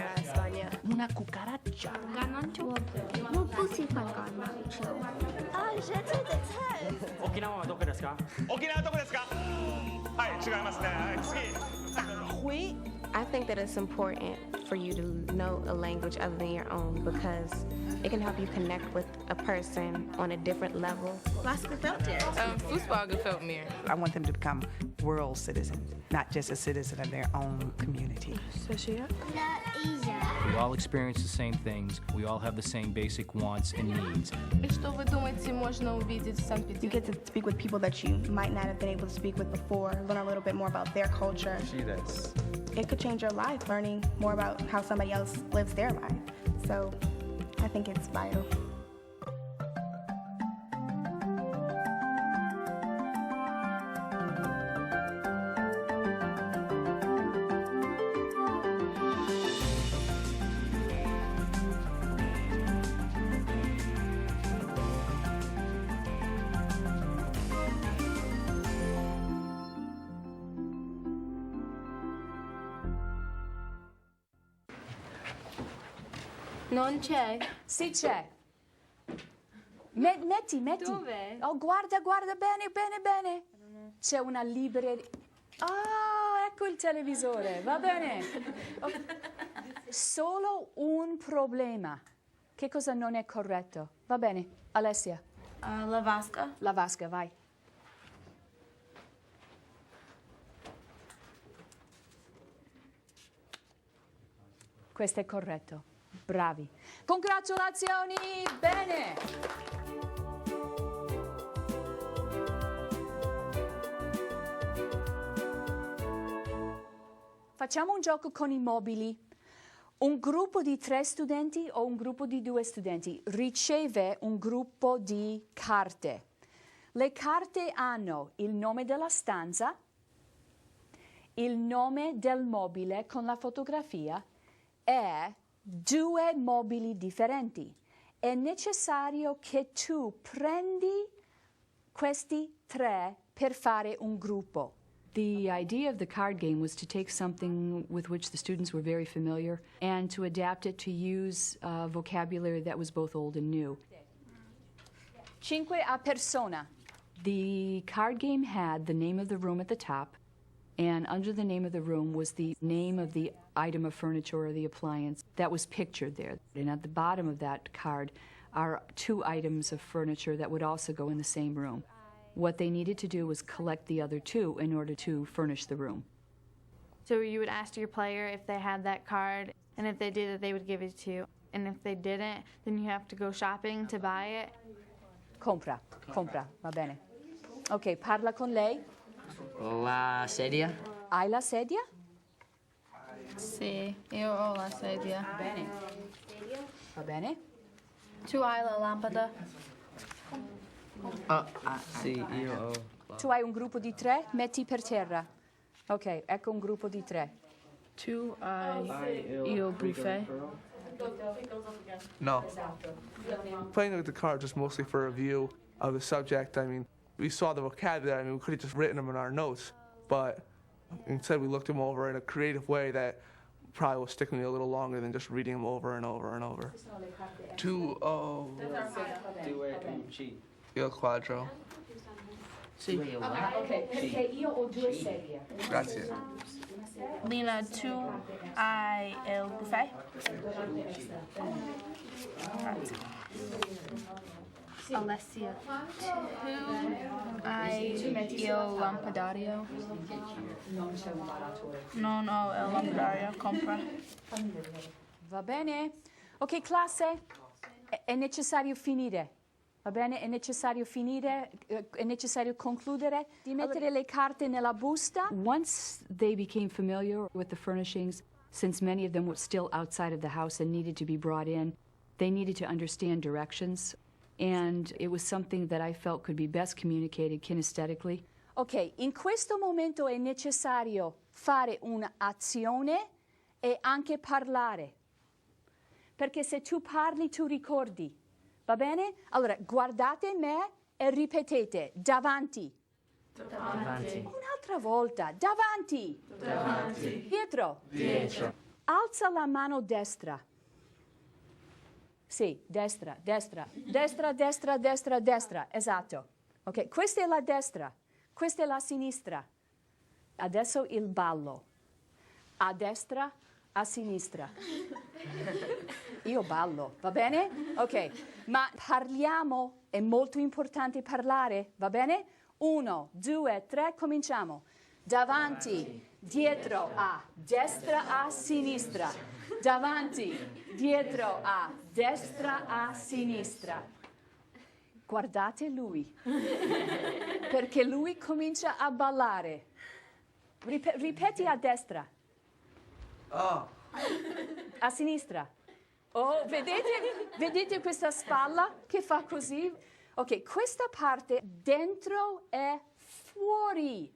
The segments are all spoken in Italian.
era Spagna. Una cucaracha. Garnacho. We'll see if I got garnacho. Ah, je take the test. 沖縄はどこですか？沖縄どこですか？はい、違いますね。はい、次。 Oui. I think that it's important for you to know a language other than your own because it can help you connect with a person on a different level. Was gefällt dir? Fußball gefällt mir. I want them to become world citizens, not just a citizen of their own community. We all experience the same things. We all have the same basic wants and needs. Что вы думаете, можно увидеть в You Санкт-Петербурге? get to speak with people that you might not have been able to speak with before, learn a little bit more about their culture. It could change your life, learning more about how somebody else lives their life. So I think it's vital. Non c'è. Sì, c'è. Metti. Dove? Oh, guarda bene. C'è una libreria. Ah, ecco il televisore, va bene. Oh. Solo un problema. Che cosa non è corretto? Va bene, Alessia. La vasca. La vasca, vai. Questo è corretto. Bravi. Congratulazioni! Bene! Facciamo un gioco con i mobili. Un gruppo di 3 studenti o un gruppo di 2 studenti riceve un gruppo di carte. Le carte hanno il nome della stanza, il nome del mobile con la fotografia e 2 mobili differenti. È necessario che tu prendi questi 3 per fare un gruppo. The idea of the card game was to take something with which the students were very familiar and to adapt it to use vocabulary that was both old and new. 5 a persona. The card game had the name of the room at the top, and under the name of the room was the name of the item of furniture or the appliance that was pictured there. And at the bottom of that card are 2 items of furniture that would also go in the same room. What they needed to do was collect the other 2 in order to furnish the room. So you would ask your player if they had that card, and if they did it, they would give it to you. And if they didn't, then you have to go shopping to buy it. Compra, va bene. Ok, parla con lei. La sedia. Hai la sedia? Sì, io ho la sedia. Bene. Va bene? Tu hai la lampada. Sì, io ho. Tu hai un gruppo di 3, metti per terra. Ok, ecco un gruppo di 3. Tu hai il buffet. No. Playing with the cards was mostly for a review of the subject. I mean, we saw the vocabulary. I mean, we could have just written them in our notes, but instead we looked them over in a creative way that probably will stick with me a little longer than just reading them over and over and over. 2 il quadro. Sì. Ok, perché io ho 2 sedie. Grazie. Lina, tu hai il buffet. Alessia, tu hai il lampadario. Non ho il lampadario, compra. Va bene? Ok, classe, è necessario finire. Va bene? È necessario finire, è necessario concludere di mettere le carte nella busta. Once they became familiar with the furnishings, since many of them were still outside of the house and needed to be brought in, they needed to understand directions. And it was something that I felt could be best communicated kinesthetically. Ok, in questo momento è necessario fare un'azione e anche parlare. Perché se tu parli, tu ricordi. Va bene? Allora, guardate me e ripetete. Davanti. Davanti. Un'altra volta. Davanti. Davanti. Dietro. Dietro. alza la mano destra. Sì, destra, destra, destra, destra, destra, destra, esatto. Ok, questa è la destra, questa è la sinistra. Adesso il ballo. A destra, a sinistra. Io ballo, va bene? Ok, ma parliamo, è molto importante parlare, va bene? 1, 2, 3, cominciamo. Davanti, dietro, a destra, a sinistra. Davanti, dietro, a destra, a sinistra. Guardate lui, perché lui comincia a ballare. Ripeti a destra. Oh. A sinistra. Oh, vedete questa spalla che fa così? Ok, questa parte dentro e fuori.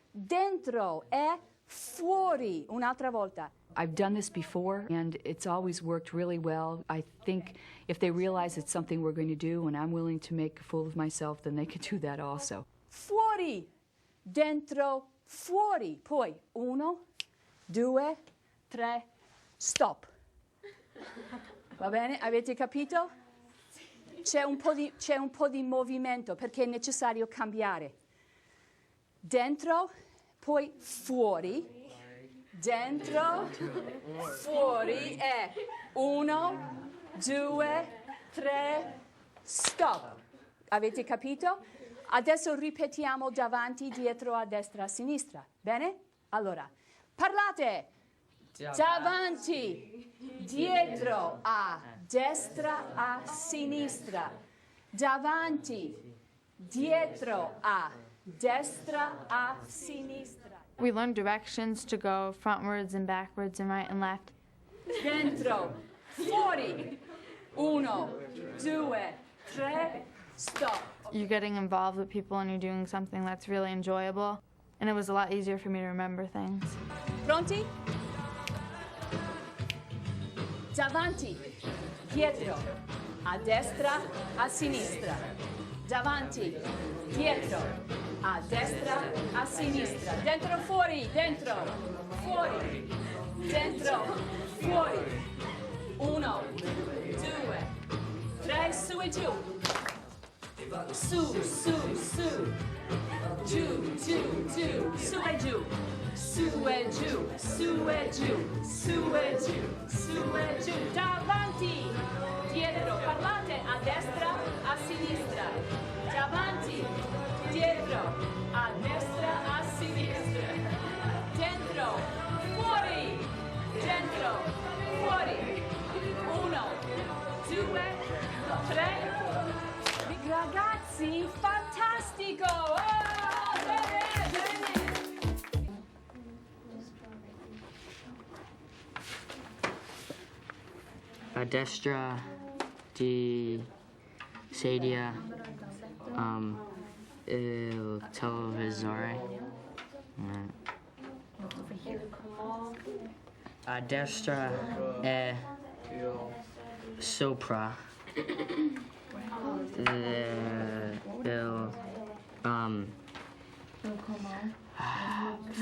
Dentro e fuori. Un'altra volta. I've done this before, and it's always worked really well. I think if they realize it's something we're going to do and I'm willing to make a fool of myself, then they can do that also. Fuori. Dentro, fuori. Poi 1, 2, 3, stop. Va bene? Avete capito? C'è un po' di movimento perché è necessario cambiare. Dentro, poi fuori. Dentro, fuori e 1, 2, 3, stop. Avete capito? Adesso ripetiamo davanti, dietro, a destra, a sinistra. Bene? Allora, parlate. Davanti, dietro, a destra, a sinistra. Davanti, dietro, a destra, a sinistra. We learned directions to go frontwards and backwards and right and left. Dentro, fuori. 1, 2, 3, stop. You're getting involved with people and you're doing something that's really enjoyable. And it was a lot easier for me to remember things. Pronti? Davanti, dietro, a destra, a sinistra. Davanti, dietro, a destra, a sinistra. Dentro, fuori, dentro, fuori, dentro, fuori. 1, 2, 3, su e giù. Su, su, su. Giù, giù, giù, su e giù. Su e giù, su e giù, su e giù, su e giù. Davanti, dietro, parlate a destra, a sinistra. Davanti, dietro, a destra, a sinistra. Dentro, fuori, dentro, fuori. 1, 2, 3. Ragazzi, fantastico! Oh, bene, bene. A destra di sedia il televisore. A destra è sopra il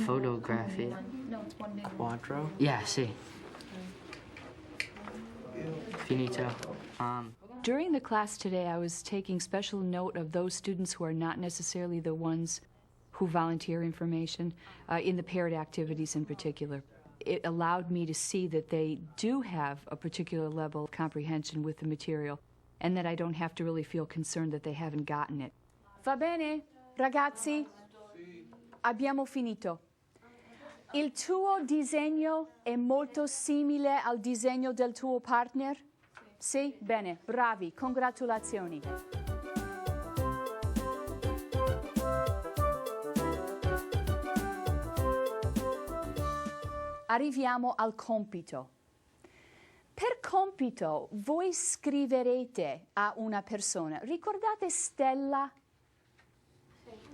fotografia. Quadro? Yeah, sì. Finito. During the class today, I was taking special note of those students who are not necessarily the ones who volunteer information, in the paired activities in particular. It allowed me to see that they do have a particular level of comprehension with the material, and that I don't have to really feel concerned that they haven't gotten it. Va bene, ragazzi? Abbiamo finito. Il tuo disegno è molto simile al disegno del tuo partner? Sì? Bene, bravi, congratulazioni. Arriviamo al compito. Per compito voi scriverete a una persona. Ricordate Stella?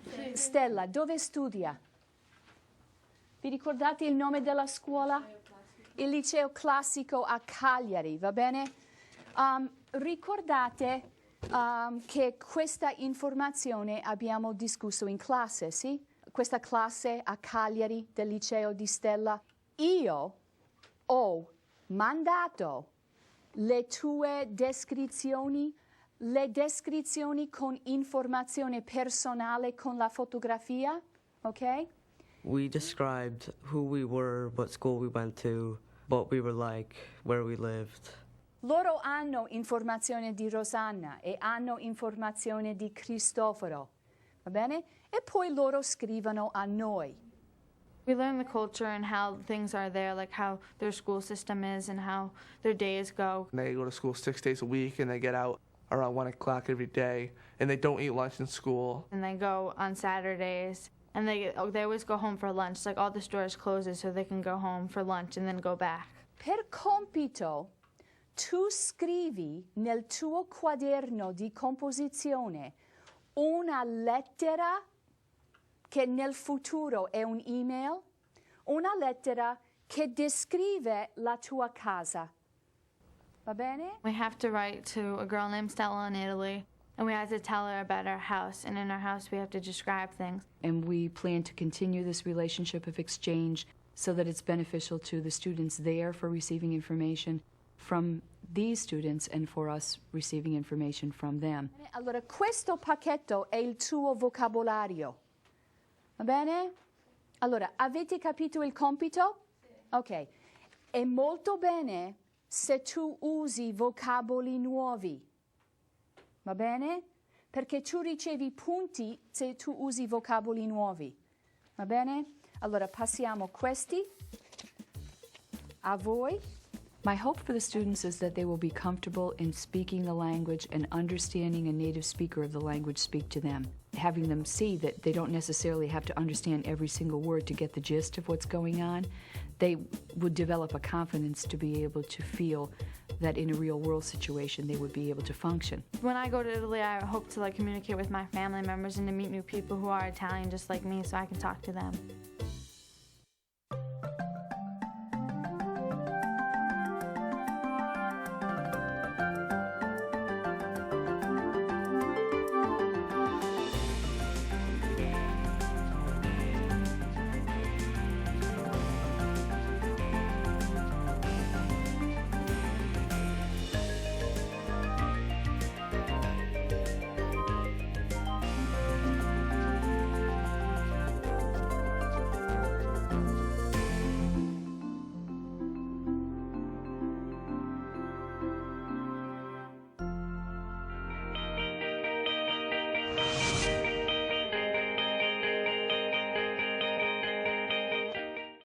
Sì. Stella, dove studia? Vi ricordate il nome della scuola? Il liceo classico a Cagliari, va bene? Ricordate che questa informazione abbiamo discusso in classe, sì? Questa classe a Cagliari del liceo di Stella. Io ho mandato le tue descrizioni, le descrizioni con informazione personale con la fotografia, ok? We described who we were, what school we went to, what we were like, where we lived. Loro hanno informazione di Rosanna e hanno informazione di Cristoforo, va bene? E poi loro scrivono a noi. We learn the culture and how things are there, like how their school system is and how their days go. They go to school 6 days a week and they get out around 1 o'clock every day and they don't eat lunch in school. And they go on Saturdays and they always go home for lunch. Like all the stores closes so they can go home for lunch and then go back. Per compito, tu scrivi nel tuo quaderno di composizione una lettera che nel futuro è un'email, una lettera che descrive la tua casa. Va bene? We have to write to a girl named Stella in Italy, and we have to tell her about our house. And in our house, we have to describe things. And we plan to continue this relationship of exchange so that it's beneficial to the students there for receiving information from these students and for us receiving information from them. Allora, questo pacchetto è il tuo vocabolario. Va bene? Allora, avete capito il compito? Ok. È molto bene se tu usi vocaboli nuovi. Va bene? Perché tu ricevi punti se tu usi vocaboli nuovi. Va bene? Allora, passiamo questi a voi. My hope for the students is that they will be comfortable in speaking the language and understanding a native speaker of the language speak to them. Having them see that they don't necessarily have to understand every single word to get the gist of what's going on, they would develop a confidence to be able to feel that in a real world situation they would be able to function. When I go to Italy, I hope to communicate with my family members and to meet new people who are Italian just like me so I can talk to them.